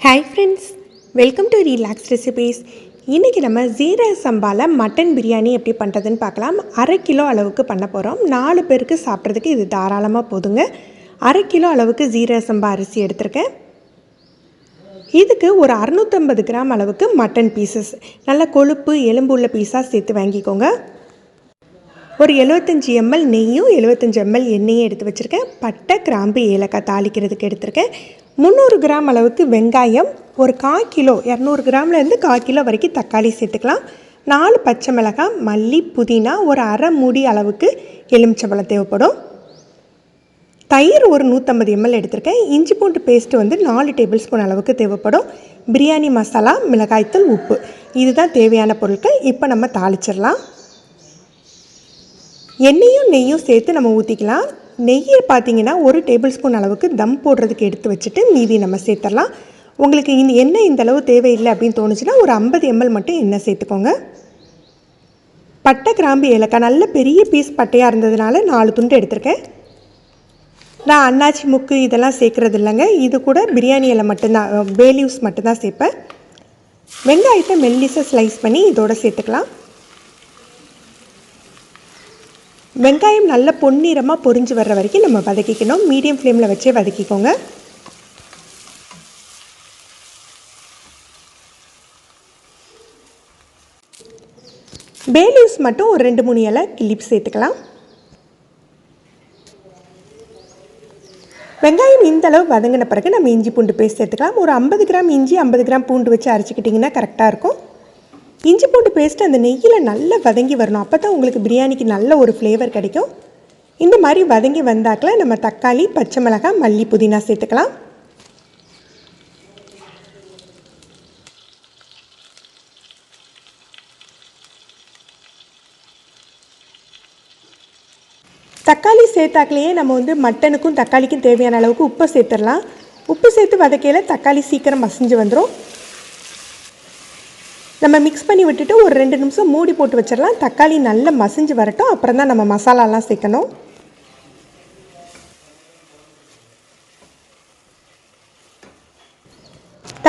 Hi friends, welcome to Relax Recipes. இன்றைக்கி நம்ம ஜீரக சம்பாவில் மட்டன் பிரியாணி எப்படி பண்ணுறதுன்னு பார்க்கலாம். 1/2 கிலோ அளவுக்கு பண்ண போகிறோம். 4 பேருக்கு சாப்பிட்றதுக்கு இது தாராளமாக போதுங்க. 1/2 கிலோ அளவுக்கு ஜீரக சம்பா அரிசி எடுத்திருக்கேன். இதுக்கு ஒரு 650 கிராம் அளவுக்கு மட்டன் பீசஸ் நல்ல கொழுப்பு எலும்பு உள்ள பீஸாக சேர்த்து வாங்கிக்கோங்க. ஒரு 75 ml நெய்யும் 75 ml எண்ணெயும் எடுத்து வச்சுருக்கேன். பட்டை கிராம்பு ஏலக்காய் தாளிக்கிறதுக்கு எடுத்திருக்கேன். 300 கிராம் அளவுக்கு வெங்காயம், ஒரு 1/4 கிலோ 200 கிராம்லேருந்து 1/4 கிலோ வரைக்கும் தக்காளி சேர்த்துக்கலாம். 4 பச்சை மிளகாய், மல்லி, புதினா, ஒரு அரை மூடி அளவுக்கு எலுமிச்சம்பழம் தேவைப்படும். தயிர் ஒரு 150 ml எடுத்திருக்கேன். இஞ்சி பூண்டு பேஸ்ட்டு 4 டேபிள் ஸ்பூன் அளவுக்கு தேவைப்படும். பிரியாணி மசாலா, மிளகாய்த்தூள், உப்பு, இதுதான் தேவையான பொருட்கள். இப்போ நம்ம தாளிச்சிடலாம். எண்ணெயும் நெய்யும் சேர்த்து நம்ம ஊற்றிக்கலாம். நெய்யை பார்த்திங்கன்னா ஒரு டேபிள் ஸ்பூன் அளவுக்கு தம் போடுறதுக்கு எடுத்து வச்சுட்டு மீதி நம்ம சேர்த்துடலாம். உங்களுக்கு எண்ணெய் இந்த அளவு தேவையில்லை அப்படின்னு தோணுச்சுன்னா ஒரு 50 ml மட்டும் எண்ணெய் சேர்த்துக்கோங்க. பட்டை கிராம்பு ஏலக்காய் நல்ல பெரிய பீஸ் பட்டையாக இருந்ததுனால 4 துண்டு எடுத்திருக்கேன். நான் அன்னாச்சி முக்கு இதெல்லாம் சேர்க்குறது இல்லைங்க. இது கூட பிரியாணி இலை மட்டும்தான், பே லீவ்ஸ் மட்டும்தான் சேர்ப்பேன். வெங்காயத்தை மெல்லிசாக ஸ்லைஸ் பண்ணி இதோட சேர்த்துக்கலாம். வெங்காயம் நல்ல பொன்னிறமாக பொரிஞ்சு வர்ற வரைக்கும் நம்ம வதக்கிக்கணும். மீடியம் ஃப்ளேமில் வச்சே வதக்கிக்கோங்க. பே லீவ்ஸ் மட்டும் ஒரு 2-3 இலை கிள்ளி சேர்த்துக்கலாம். வெங்காயம் இந்த அளவு வதங்கின பிறகு நம்ம இஞ்சி பூண்டு பேஸ்ட் சேர்த்துக்கலாம். ஒரு 50 கிராம் இஞ்சி 50 கிராம் பூண்டு வச்சு அரைச்சிக்கிட்டிங்கன்னா கரெக்டாக இருக்கும். இஞ்சி பூண்டு பேஸ்ட்டு அந்த நெய்யில் நல்லா வதங்கி வரணும். அப்போ தான் உங்களுக்கு பிரியாணிக்கு நல்ல ஒரு ஃப்ளேவர் கிடைக்கும். இந்த மாதிரி வதங்கி வந்தாக்கில் நம்ம தக்காளி, பச்சை மிளகாய், மல்லி, புதினா சேர்த்துக்கலாம். தக்காளி சேர்த்தாக்கிலேயே நம்ம மட்டனுக்கும் தக்காளிக்கும் தேவையான அளவுக்கு உப்பு சேர்த்துடலாம். உப்பு சேர்த்து வதக்கையில் தக்காளி சீக்கிரம் மசிஞ்சு வந்துடும். நம்ம மிக்ஸ் பண்ணி விட்டுட்டு ஒரு 2 நிமிஷம் மூடி போட்டு வச்சிடலாம். தக்காளி நல்லா மசிஞ்சு வரட்டும். அப்புறம் தான் நம்ம மசாலாலாம் சேர்க்கணும்.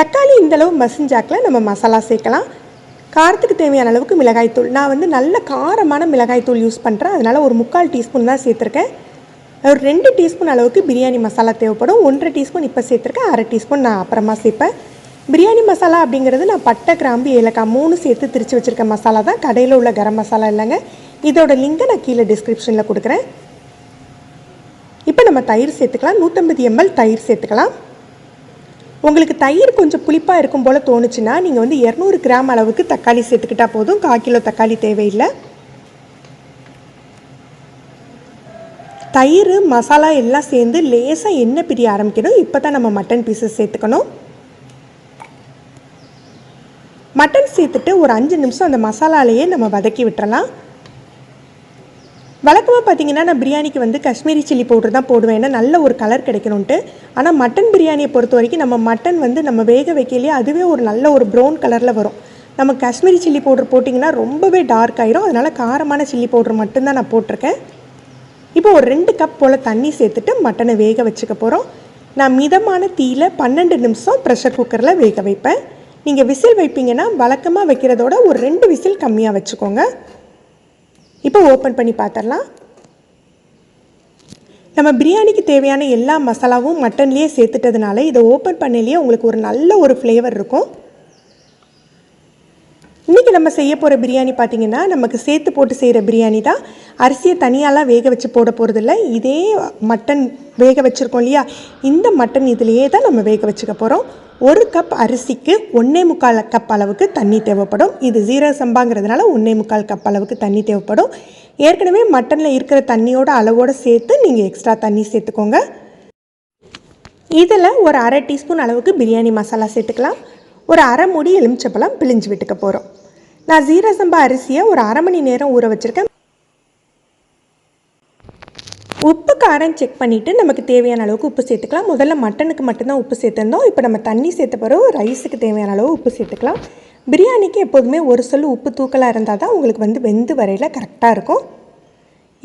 தக்காளி இந்தளவு மசிஞ்சாக்கில் நம்ம மசாலா சேர்க்கலாம். காரத்துக்கு தேவையான அளவுக்கு மிளகாய்த்தூள், நான் நல்ல காரமான மிளகாய்த்தூள் யூஸ் பண்ணுறேன். அதனால் ஒரு 3/4 டீஸ்பூன் தான் சேர்த்துருக்கேன். ஒரு 2 டீஸ்பூன் அளவுக்கு பிரியாணி மசாலா தேவைப்படும். 1/2 டீஸ்பூன் இப்போ சேர்த்துருக்கேன். 1/2 டீஸ்பூன் நான் அப்புறமா சேர்ப்பேன். பிரியாணி மசாலா அப்படிங்கிறது நான் பட்டை கிராம்பு ஏலக்காய் 3 சேர்த்து திரிச்சு வச்சுருக்க மசாலா தான். கடையில் உள்ள கரம் மசாலா இல்லைங்க. இதோட லிங்கை நான் கீழே டிஸ்கிரிப்ஷனில் கொடுக்குறேன். இப்போ நம்ம தயிர் சேர்த்துக்கலாம். 150 ml தயிர் சேர்த்துக்கலாம். உங்களுக்கு தயிர் கொஞ்சம் புளிப்பாக இருக்கும் போல் தோணுச்சுன்னா நீங்கள் 200 கிராம் அளவுக்கு தக்காளி சேர்த்துக்கிட்டால் போதும். 1/4 கிலோ தக்காளி தேவையில்லை. தயிர் மசாலா எல்லாம் சேர்ந்து லேசாக எண்ணெய் பிரிய ஆரம்பிக்கணும். இப்போ தான் நம்ம மட்டன் பீசஸ் சேர்த்துக்கணும். மட்டன் சேர்த்துட்டு ஒரு 5 நிமிஷம் அந்த மசாலாலேயே நம்ம வதக்கி விட்டுறலாம். வழக்கமாக பார்த்திங்கன்னா நான் பிரியாணிக்கு காஷ்மீரி சில்லி பவுடர் தான் போடுவேன், ஏன்னா நல்ல ஒரு கலர் கிடைக்கணுன்ட்டு. ஆனால் மட்டன் பிரியாணியை பொறுத்த வரைக்கும் நம்ம மட்டன் நம்ம வேக வைக்கலையே அதுவே ஒரு நல்ல ஒரு ப்ரௌன் கலரில் வரும். நம்ம காஷ்மீரி சில்லி பவுடர் போட்டிங்கன்னா ரொம்பவே டார்க் ஆயிரும். அதனால் காரமான சில்லி பவுடர் மட்டும்தான் நான் போட்டிருக்கேன். இப்போ ஒரு 2 கப் போல் தண்ணி சேர்த்துட்டு மட்டனை வேக வச்சுக்க போகிறோம். நான் மிதமான தீயில் 12 நிமிஷம் ப்ரெஷர் குக்கரில் வேக வைப்பேன். நீங்கள் விசில் வைப்பீங்கன்னா வழக்கமாக வைக்கிறதோட ஒரு 2 விசில் கம்மியாக வச்சுக்கோங்க. இப்போ ஓப்பன் பண்ணி பார்த்துடலாம். நம்ம பிரியாணிக்கு தேவையான எல்லா மசாலாவும் மட்டன்லேயே சேர்த்துட்டதுனால இதை ஓப்பன் பண்ணலையே உங்களுக்கு ஒரு நல்ல ஒரு ஃப்ளேவர் இருக்கும். இன்றைக்கி நம்ம செய்ய போகிற பிரியாணி பார்த்திங்கன்னா நமக்கு சேர்த்து போட்டு செய்கிற பிரியாணி தான். அரிசியை தனியாலாம் வேக வச்சு போட போகிறதில்ல. இதே மட்டன் வேக வச்சுருக்கோம் இல்லையா, இந்த மட்டன் இதிலையே தான் நம்ம வேக வச்சுக்க போகிறோம். 1 கப் அரிசிக்கு 1.25 கப் அளவுக்கு தண்ணி தேவைப்படும். இது ஜீரக சம்பாங்கிறதுனால 1.25 கப் அளவுக்கு தண்ணி தேவைப்படும். ஏற்கனவே மட்டனில் இருக்கிற தண்ணியோட அளவோடு சேர்த்து நீங்கள் எக்ஸ்ட்ரா தண்ணி சேர்த்துக்கோங்க. இதில் ஒரு 1/2 டீஸ்பூன் அளவுக்கு பிரியாணி மசாலா சேர்த்துக்கலாம். ஒரு அரை மூடி எலுமிச்சப்பழம் பிழிஞ்சு விட்டுக்க போகிறோம். நான் ஜீரக சம்பா அரிசியை ஒரு 1/2 மணி நேரம் ஊற வச்சுருக்கேன். உப்பு காரம் செக் பண்ணிவிட்டு நமக்கு தேவையான அளவுக்கு உப்பு சேர்த்துக்கலாம். முதல்ல மட்டனுக்கு மட்டும்தான் உப்பு சேர்த்துருந்தோம். இப்போ நம்ம தண்ணி சேர்த்த பிறகு ரைஸுக்கு தேவையான அளவு உப்பு சேர்த்துக்கலாம். பிரியாணிக்கு எப்போதுமே ஒரு சொல்லு உப்பு தூக்கலாக இருந்தால் தான் உங்களுக்கு வெந்து வரையில் கரெக்டாக இருக்கும்.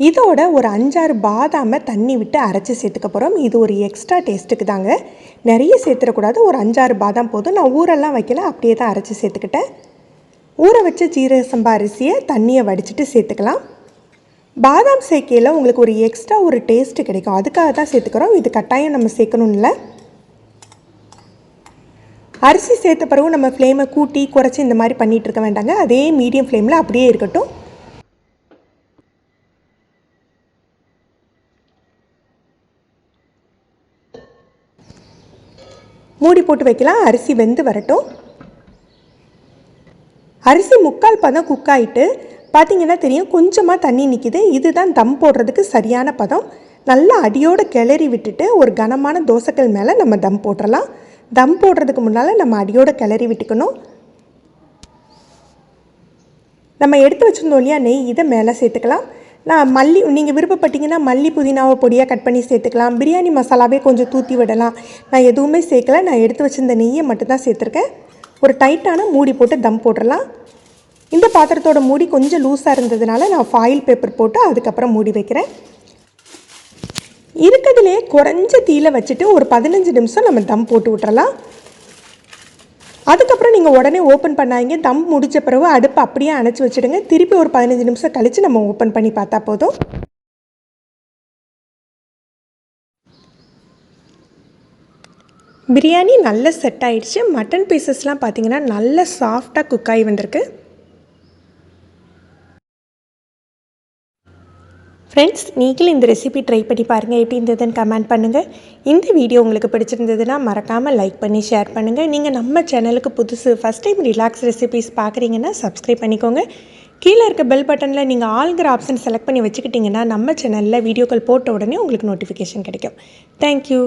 இதோட ஒரு 5-6 பாதாமை தண்ணி விட்டு அரைச்சி சேர்த்துக்க போகிறோம். இது ஒரு எக்ஸ்ட்ரா டேஸ்ட்டுக்கு தாங்க. நிறைய சேர்த்துடக்கூடாது. ஒரு 5-6 பாதாம் போதும். நான் ஊரெல்லாம் வைக்கல, அப்படியே தான் அரைச்சி சேர்த்துக்கிட்டேன். ஊற வச்ச ஜீரக சம்பா அரிசியை தண்ணியை வடிச்சிட்டு சேர்த்துக்கலாம். பாதாம் சேர்க்கையில் உங்களுக்கு ஒரு எக்ஸ்ட்ரா ஒரு டேஸ்ட்டு கிடைக்கும், அதுக்காக தான் சேர்த்துக்கிறோம். இது கட்டாயம் நம்ம சேர்க்கணும் இல்லை. அரிசி சேர்த்த பிறகு நம்ம ஃப்ளேமை கூட்டி குறைச்சி இந்த மாதிரி பண்ணிகிட்டு இருக்க வேண்டாங்க. அதே மீடியம் ஃப்ளேமில் அப்படியே இருக்கட்டும். மூடி போட்டு வைக்கலாம். அரிசி வெந்து வரட்டும். அரிசி முக்கால் பதம் குக் ஆகிட்டு பார்த்திங்கன்னா தெரியும், கொஞ்சமாக தண்ணி நிற்கிது. இதுதான் தம் போடுறதுக்கு சரியான பதம். நல்லா அடியோடு கிளறி விட்டுட்டு ஒரு கனமான தோசைக்கல் மேலே நம்ம தம் போட்டுடலாம். தம் போடுறதுக்கு முன்னால் நம்ம அடியோடு கிளறி விட்டுக்கணும். நம்ம எடுத்து வச்சுருந்தோம் இல்லையா நெய், இதை மேலே சேர்த்துக்கலாம். நான் நீங்கள் விருப்பப்பட்டீங்கன்னா மல்லி புதினாவை பொடியாக கட் பண்ணி சேர்த்துக்கலாம். பிரியாணி மசாலாவே கொஞ்சம் தூற்றி விடலாம். நான் எதுவுமே சேர்க்கலை. நான் எடுத்து வச்சுருந்த நெய்யை மட்டும்தான் சேர்த்துருக்கேன். ஒரு டைட்டான மூடி போட்டு தம் போட்டுடலாம். இந்த பாத்திரத்தோட மூடி கொஞ்சம் லூஸாக இருந்ததுனால நான் ஃபாயில் பேப்பர் போட்டு அதுக்கப்புறம் மூடி வைக்கிறேன். இருக்கிறதுலே குறைஞ்ச தீயில வச்சுட்டு ஒரு 15 நிமிஷம் நம்ம தம் போட்டு விட்டுறலாம். அதுக்கப்புறம் நீங்கள் உடனே ஓப்பன் பண்ணாதீங்க. தம் முடிச்ச பிறகு அடுப்பு அப்படியே அணைச்சி வச்சுடுங்க. திருப்பி ஒரு 15 நிமிஷம் கழித்து நம்ம ஓப்பன் பண்ணி பார்த்தா போதும். பிரியாணி நல்ல செட் ஆகிடுச்சு. மட்டன் பீசஸ்லாம் பார்த்திங்கன்னா நல்ல சாஃப்டாக குக் ஆகி வந்திருக்கு. ஃப்ரெண்ட்ஸ், நீங்களும் இந்த ரெசிபி ட்ரை பண்ணி பாருங்கள். எப்படி இருந்ததுன்னு கமெண்ட் பண்ணுங்கள். இந்த வீடியோ உங்களுக்கு பிடிச்சிருந்ததுன்னா மறக்காமல் லைக் பண்ணி ஷேர் பண்ணுங்கள். நீங்கள் நம்ம சேனலுக்கு புதுசு ஃபஸ்ட் டைம் ரிலாக்ஸ் ரெசிபிஸ் பார்க்குறீங்கன்னா சப்ஸ்கிரைப் பண்ணிக்கோங்க. கீழே இருக்க பெல் பட்டனில் நீங்கள் ஆல்ங்கிற ஆப்ஷன் செலக்ட் பண்ணி வச்சுக்கிட்டிங்கன்னா நம்ம சேனலில் வீடியோக்கள் போட்ட உடனே உங்களுக்கு நோட்டிஃபிகேஷன் கிடைக்கும். தேங்க்யூ.